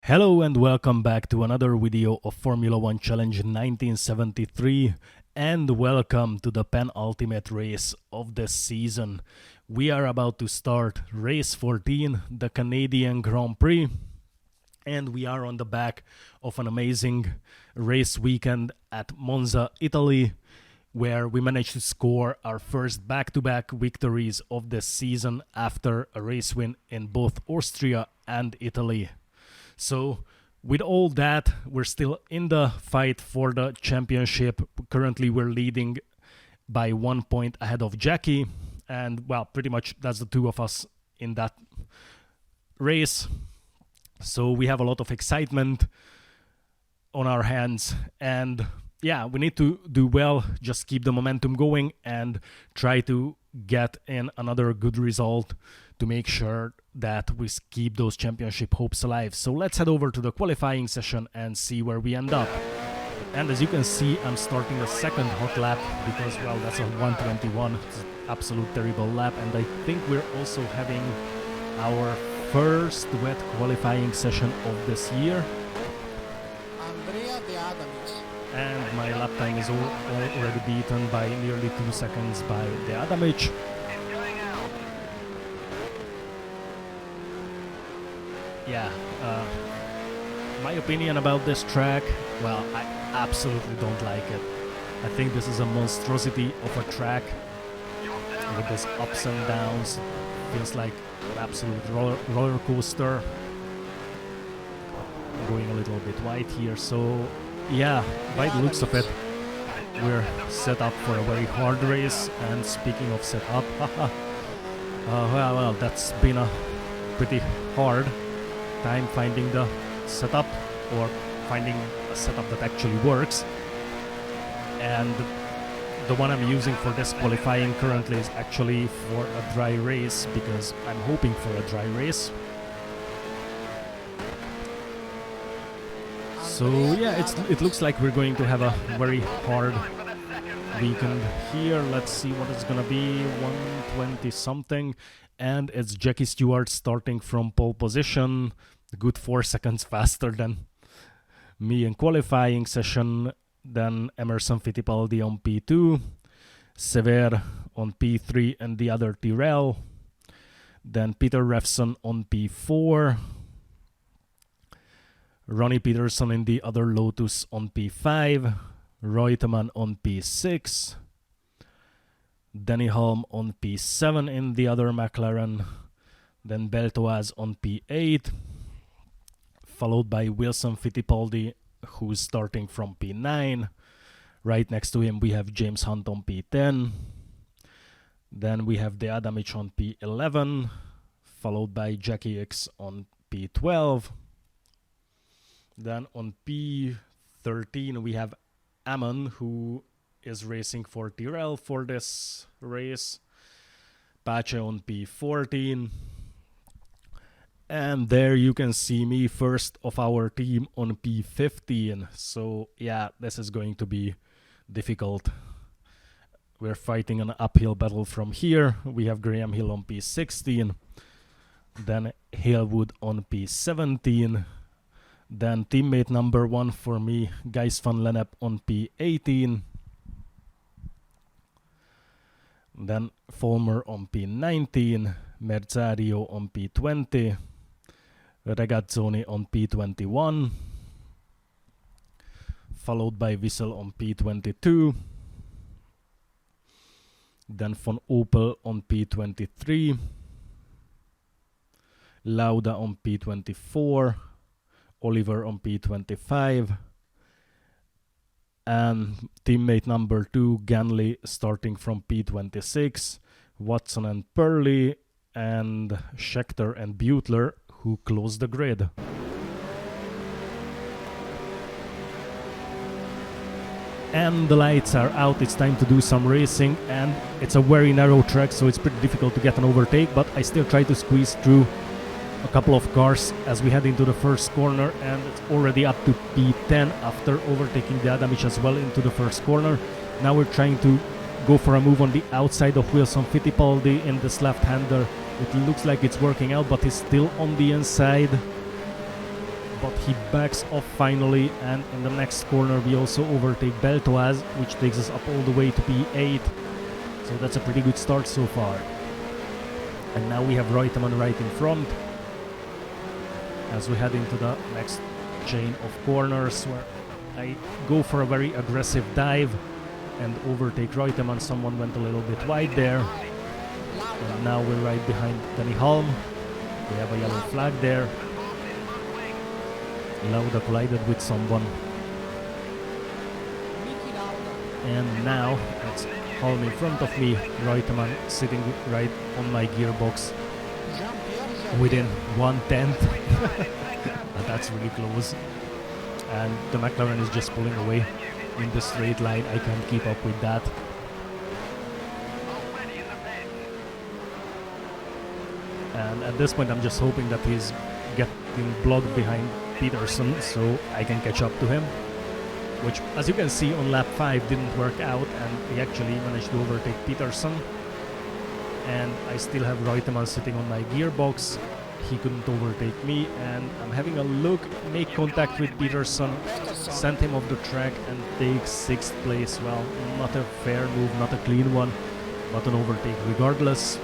Hello and welcome back to another video of Formula 1 Challenge 1973 and welcome to the penultimate race of the season. We are about to start race 14, the Canadian Grand Prix, and we are on the back of an amazing race weekend at Monza, Italy, where we managed to score our first back-to-back victories of the season after a race win in both Austria and Italy. So, with all that, we're still in the fight for the championship. Currently, we're leading by 1 point ahead of Jackie. And, well, pretty much that's the two of us in that race. So, we have a lot of excitement on our hands. And, yeah, we need to do well, just keep the momentum going and try to get in another good result to make sure that we keep those championship hopes alive. So let's head over to the qualifying session and see where we end up. And as you can see, I'm starting a second hot lap because, well, that's a 121. It's an absolute terrible lap. And I think we're also having our first wet qualifying session of this year. And my lap time is already beaten by nearly 2 seconds by the Adamic. Yeah, my opinion about this track, well, I absolutely don't like it. I think this is a monstrosity of a track with these ups and downs. Feels like an absolute roller coaster. I'm going a little bit wide here, so yeah, by the looks of it, we're set up for a very hard race. And speaking of set up, well, that's been a pretty hard time finding the setup or finding a setup that actually works. And the one I'm using for this qualifying currently is actually for a dry race because I'm hoping for a dry race. So yeah, it looks like we're going to have a very hard weekend here. Let's see what it's gonna be, 120 something, and it's Jackie Stewart starting from pole position, a good 4 seconds faster than me in qualifying session. Then Emerson Fittipaldi on P2, Sever on P3 and the other Tyrrell, then Peter Revson on P4, Ronnie Peterson in the other Lotus on P5, Reutemann on P6, Denny Hulme on P7 in the other McLaren, then Beltoise on P8, followed by Wilson Fittipaldi, who's starting from P9. Right next to him we have James Hunt on P10. Then we have the Adamic on P11, followed by Jackie X on P12. Then on P13 we have Ammon, who is racing for Tyrrell for this race. Pace on P14. And there you can see me first of our team on P15. So yeah, this is going to be difficult. We're fighting an uphill battle from here. We have Graham Hill on P16. Then Halewood on P17. Then teammate number 1 for me, Gijs van Lennep on P18. Then Fulmer on P19. Merzario on P20. Regazzoni on P21. Followed by Wissel on P22. Then Von Opel on P23. Lauda on P24. Oliver on P25. And teammate number 2, Ganley, starting from P26. Watson and Purley, and Scheckter and Butler, who close the grid. And the lights are out, it's time to do some racing, and it's a very narrow track, so it's pretty difficult to get an overtake, but I still try to squeeze through a couple of cars as we head into the first corner, and it's already up to P10 after overtaking the Adamic as well into the first corner. Now we're trying to go for a move on the outside of Wilson Fittipaldi in this left-hander. It looks like it's working out, but he's still on the inside. but he backs off finally, and in the next corner we also overtake Beltoise, which takes us up all the way to P8. So that's a pretty good start so far. And now we have Reutemann right in front as we head into the next chain of corners, where I go for a very aggressive dive and overtake Reutemann. Someone went a little bit wide there. And now we're right behind Danny Halm. We have a yellow flag there. Lauda collided with someone. And now it's Halm in front of me, Reutemann sitting right on my gearbox within 1/10. That's really close. And the McLaren is just pulling away in the straight line. I can't keep up with that. And at this point I'm just hoping that he's getting blocked behind Peterson so I can catch up to him, which, as you can see, on lap 5 didn't work out, and he actually managed to overtake Peterson. And I still have Reutemann sitting on my gearbox. He couldn't overtake me, and I'm having a look, make contact with Peterson, send him off the track and take 6th place. Well, not a fair move, not a clean one, but an overtake regardless.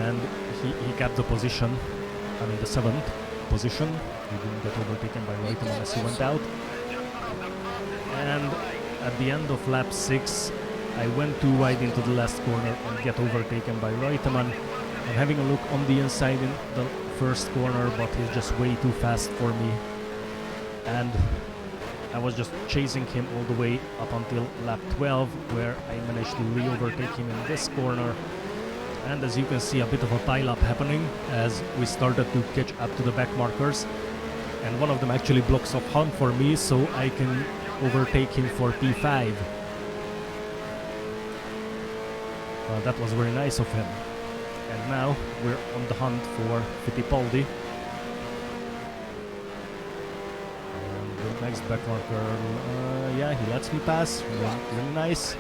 And he kept the position, I mean the 7th position. He didn't get overtaken by Reutemann as he went out. And at the end of lap 6, I went too wide into the last corner and get overtaken by Reutemann. I'm having a look on the inside in the first corner, but he's just way too fast for me. And I was just chasing him all the way up until lap 12, where I managed to re-overtake him in this corner. And as you can see, a bit of a pile-up happening as we started to catch up to the back markers. And one of them actually blocks off Halm for me, so I can overtake him for P5. That was very nice of him. And now we're on the hunt for Fittipaldi. And the next back marker, yeah, he lets me pass, really nice.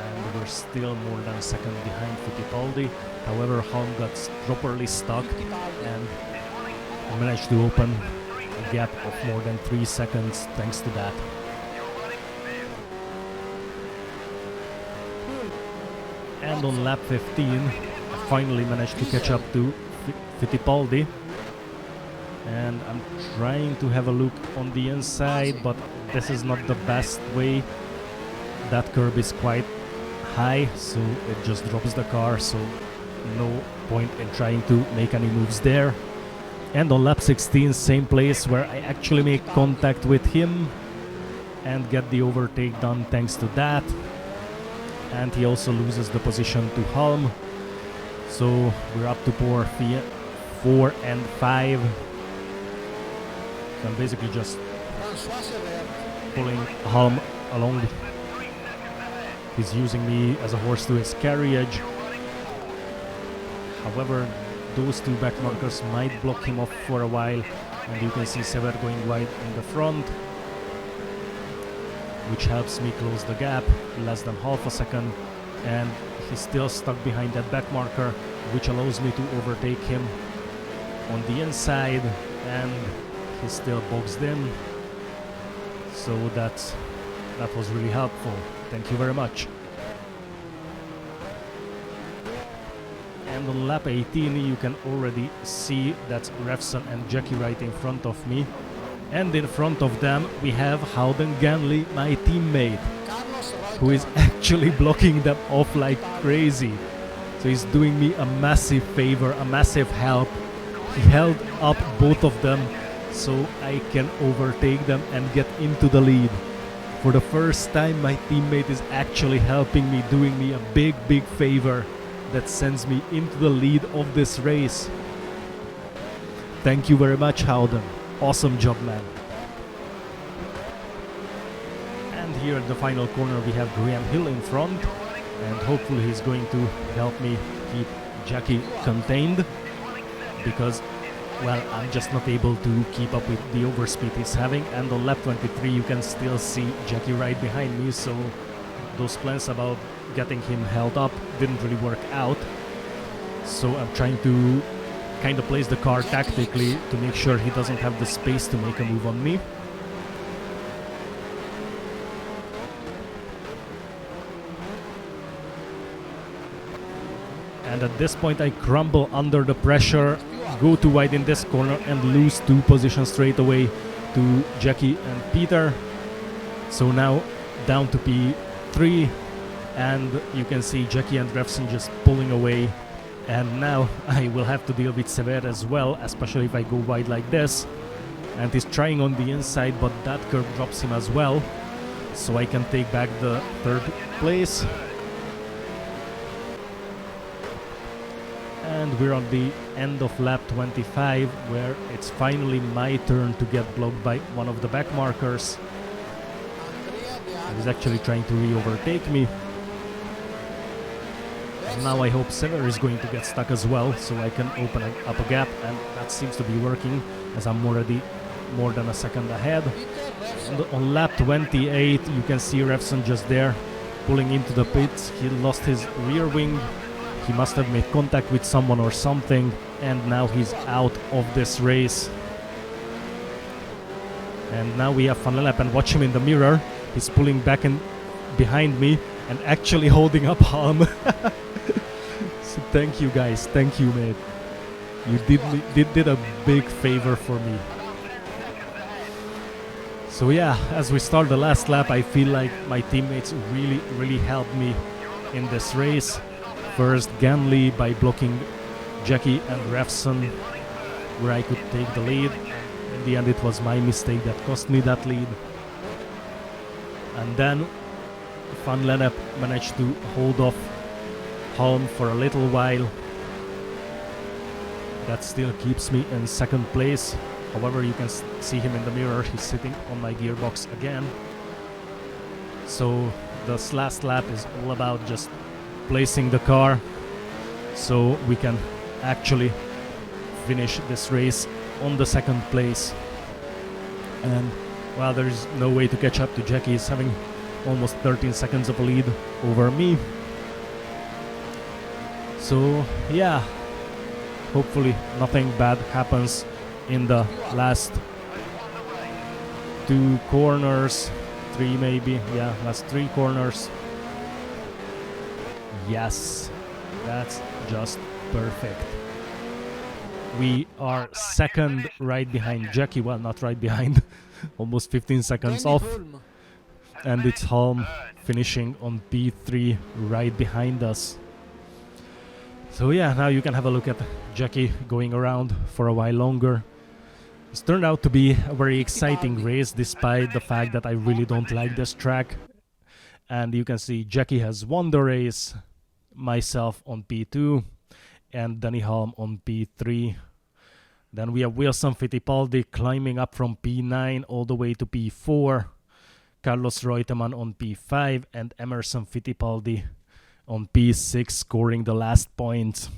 And we're still more than a second behind Fittipaldi. However, Halm got properly stuck and managed to open a gap of more than 3 seconds thanks to that. And on lap 15, I finally managed to catch up to Fittipaldi. And I'm trying to have a look on the inside, but this is not the best way. That curb is quite high, so it just drops the car, so no point in trying to make any moves there. And on lap 16, same place where I actually make contact with him and get the overtake done thanks to that. And he also loses the position to Halm. So we're up to 4 and 5. So I'm basically just pulling Halm along. He's using me as a horse to his carriage. However, those two back markers might block him off for a while. And you can see Sever going wide in the front, which helps me close the gap, less than half a second, and he's still stuck behind that back marker, which allows me to overtake him on the inside, and he's still boxed in, so that was really helpful. Thank you very much. And on lap 18 you can already see that's Revson and Jackie right in front of me. And in front of them we have Howden Ganley, my teammate, who is actually blocking them off like crazy. So he's doing me a massive favor, a massive help. He held up both of them so I can overtake them and get into the lead. For the first time my teammate is actually helping me, doing me a big favor that sends me into the lead of this race. Thank you very much, Howden. Awesome job, man. And here at the final corner we have Graham Hill in front, and hopefully he's going to help me keep Jackie contained, because, well, I'm just not able to keep up with the overspeed he's having. And on lap 23 you can still see Jackie right behind me, so those plans about getting him held up didn't really work out. So I'm trying to kind of plays the car tactically to make sure he doesn't have the space to make a move on me. And at this point I crumble under the pressure, go too wide in this corner and lose 2 positions straight away to Jackie and Peter. So now down to P3, and you can see Jackie and Revson just pulling away. And now I will have to deal with Sever as well, especially if I go wide like this. And he's trying on the inside, but that curve drops him as well. So I can take back the 3rd place. And we're on the end of lap 25, where it's finally my turn to get blocked by one of the back markers. He's actually trying to re-overtake me. And now I hope Sever is going to get stuck as well, so I can open up a gap, and that seems to be working, as I'm already more than a second ahead. And on lap 28, you can see Revson just there, pulling into the pits. He lost his rear wing. He must have made contact with someone or something, and now he's out of this race. And now we have Van Lennep, and watch him in the mirror. He's pulling back and behind me and actually holding up Halm. So thank you guys, thank you mate. You did a big favor for me. So yeah, as we start the last lap, I feel like my teammates really helped me in this race. First Ganley by blocking Jackie and Revson, where I could take the lead. In the end it was my mistake that cost me that lead. And then Van Lennep managed to hold off Halm for a little while. That still keeps me in 2nd place. However, you can see him in the mirror. He's sitting on my gearbox again. So this last lap is all about just placing the car so we can actually finish this race on the 2nd place. And well, there's no way to catch up to Jackie. He's having almost 13 seconds of a lead over me. So yeah, hopefully nothing bad happens in the last 2 corners, 3 maybe, yeah, last 3 corners. Yes, that's just perfect. We are 2nd right behind Jackie, well, not right behind, almost 15 seconds off. And it's Halm finishing on P3 right behind us. So yeah, now you can have a look at Jackie going around for a while longer. It's turned out to be a very exciting race, despite the fact that I really don't like this track. And you can see Jackie has won the race, myself on P2, and Danny Halm on P3. Then we have Wilson Fittipaldi climbing up from P9 all the way to P4. Carlos Reutemann on P5 and Emerson Fittipaldi on P6, scoring the last point.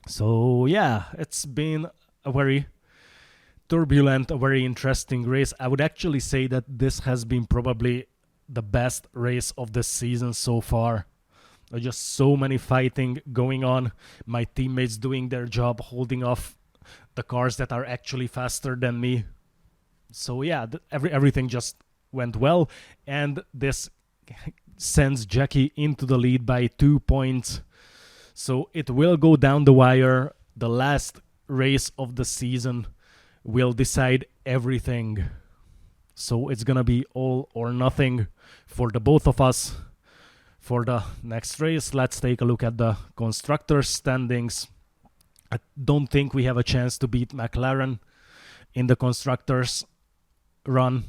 So yeah, it's been a very turbulent, a very interesting race. I would actually say that this has been probably the best race of the season so far. There's just so many fighting going on. My teammates doing their job, holding off the cars that are actually faster than me. So yeah, everything just went well, and this sends Jackie into the lead by 2 points. So it will go down the wire. The last race of the season will decide everything. So it's gonna be all or nothing for the both of us. For the next race, let's take a look at the constructors' standings. I don't think we have a chance to beat McLaren in the constructors' run,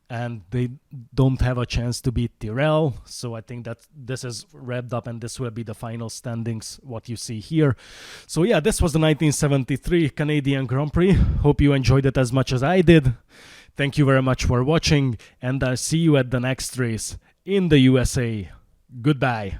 and they don't have a chance to beat Tyrrell. So I think that this is wrapped up, and this will be the final standings, what you see here. So yeah, this was the 1973 Canadian Grand Prix. Hope you enjoyed it as much as I did. Thank you very much for watching, and I'll see you at the next race in the USA. Goodbye.